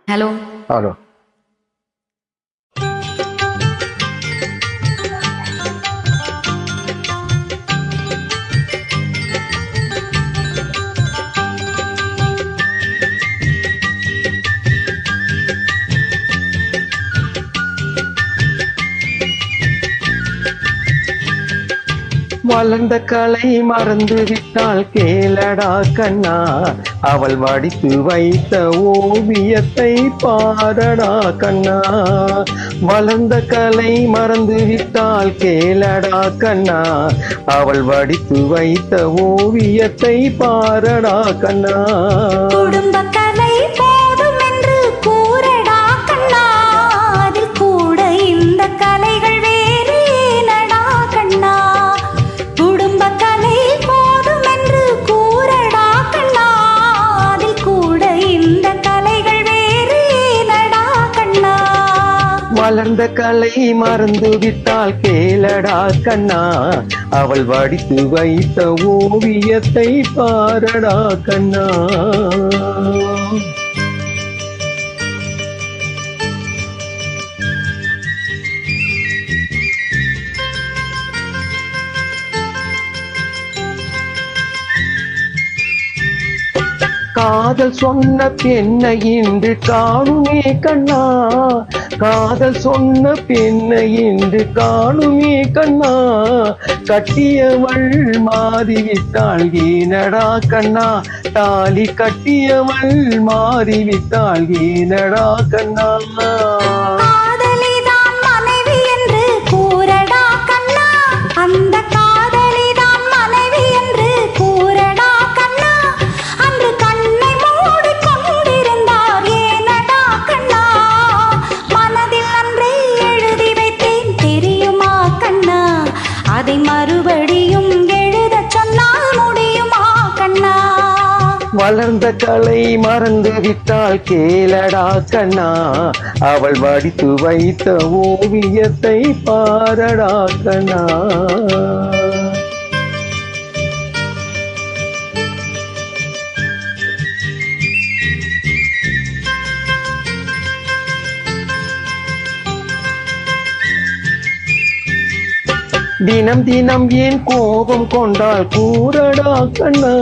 Hello. Hello. வளர்ந்த கலை மறந்து விட்டால் கேளடா கண்ணா, அவள் வடித்து வைத்த ஓவியத்தை பாரடா கண்ணா. வளர்ந்த கலை மறந்து விட்டால் கேளடா கண்ணா, அவள் வடித்து வைத்த ஓவியத்தை பாரடா கண்ணா. குடும்ப கலை போதும் என்று கூறடா கண்ணா, அதில் கூட இந்த கலைகள் வேறு ஏனடா கண்ணா. குடும்ப கலை போதும் என்று கூறடா கண்ணா, அதில் கூட இந்த கலைகள் வேறு ஏனடா கண்ணா. வளர்ந்த கலை மறந்து விட்டால் கேளடா கண்ணா, அவள் வடித்து வைத்த ஓவியத்தை பாரடா கண்ணா. காதல் சொன்ன பெண்ணை இன்று காணுமே கண்ணா, காதல் சொன்ன பெண்ணை இன்று காணுமே கண்ணா. கட்டியவள் மாறிவிட்டாள் ஏனடா கண்ணா, தாலி கட்டியவள் மாறிவிட்டாள் ஏனடா கண்ணா. காதலிதான் மனைவி என்று கூறடா கண்ணா, அந்த காதலிதான் மனைவி என்று கூறடா கண்ணா. அன்று கண்ணை மூடி கொண்டிருந்தார் ஏனடா கண்ணா, மனதில் அன்றே எழுதி வைத்தேன் தெரியுமா கண்ணா. அதை மறுபடியும் எழுதச் சொன்னால் முடியுமா கண்ணா. வளர்ந்த கலை மறந்து விட்டால் கேளடா கண்ணா, அவள் வடித்து வைத்த ஓவியத்தை பாரடா கண்ணா. தினம் தினம் ஏன் கோபம் கொண்டால் கூறடா கண்ணா,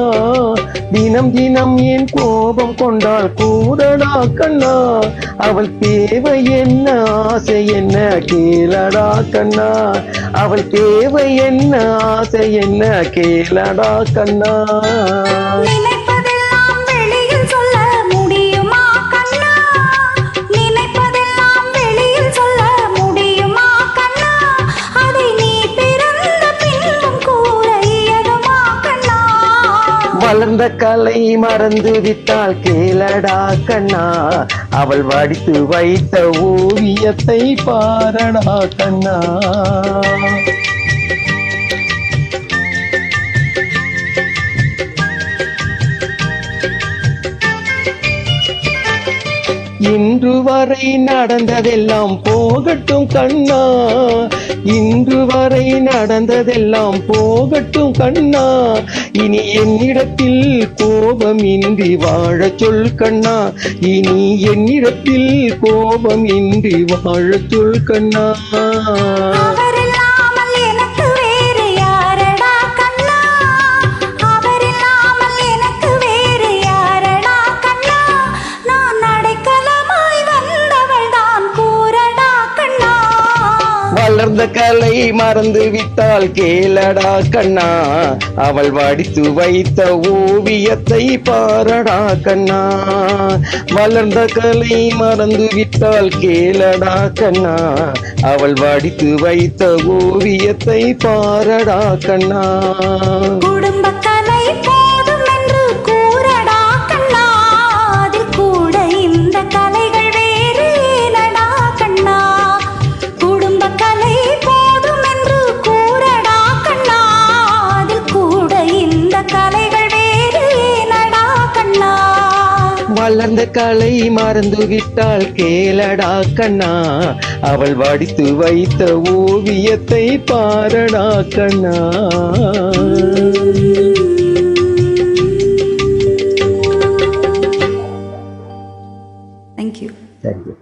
தினம் தினம் ஏன் கோபம் கொண்டால் கூறடா கண்ணா. அவள் தேவை என்ன ஆசை என்ன கேளடா கண்ணா, அவள் தேவை என்ன ஆசை என்ன கேளடா கண்ணா. நினைப்பதெல்லாம் வெளியில் சொல்ல முடியுமா கண்ணா, நினைப்பதெல்லாம் வெளியில் சொல்ல முடியுமா கண்ணா. அதை நீ பிறந்த பின்பும் கூற இயலுமா கண்ணா. வளர்ந்த கலை மறந்து விட்டால் கேளடா கண்ணா, அவள் வடித்து வைத்த ஓவியத்தை பாரடா கண்ணா. இன்று வரை நடந்ததெல்லாம் போகட்டும் கண்ணா, இன்று வரை நடந்ததெல்லாம் போகட்டும் கண்ணா. இனி என்னிடத்தில் கோபமின்றி வாழச் சொல் கண்ணா, இனி என்னிடத்தில் கோபமின்றி வாழச் சொல் கண்ணா. அவரில்லாமல் எனக்கு வேறு யாரடா கண்ணா, அவரில்லாமல் எனக்கு வேறு யாரடா கண்ணா. நான் அடைக்கலமாய் வந்தவள் தான் கூறடா கண்ணா. வளர்ந்த கலை மறந்து விட்டால் கேளடா கண்ணா, அவள் வடித்து வைத்த ஓவியத்தை பாரடா கண்ணா. வளர்ந்த கலை மறந்து விட்டால் கேளடா கண்ணா, அவள் வடித்து வைத்த ஓவியத்தை பாரடா கண்ணா. குடும்ப கலை போதும் என்று கூறடா கண்ணா, அதில் கூட இந்த கலைகள் வேறு ஏனடா கண்ணா. குடும்ப கலை போதும் என்று கூறடா கண்ணா, அதில் கூட இந்த கலைகள் வேறு ஏனடா கண்ணா. வளர்ந்த கலை மறந்து விட்டால் கேளடா கண்ணா, அவள் வடித்து வைத்த ஓவியத்தை பாரடா கண்ணா. தேங்க்யூ. தேங்க்யூ.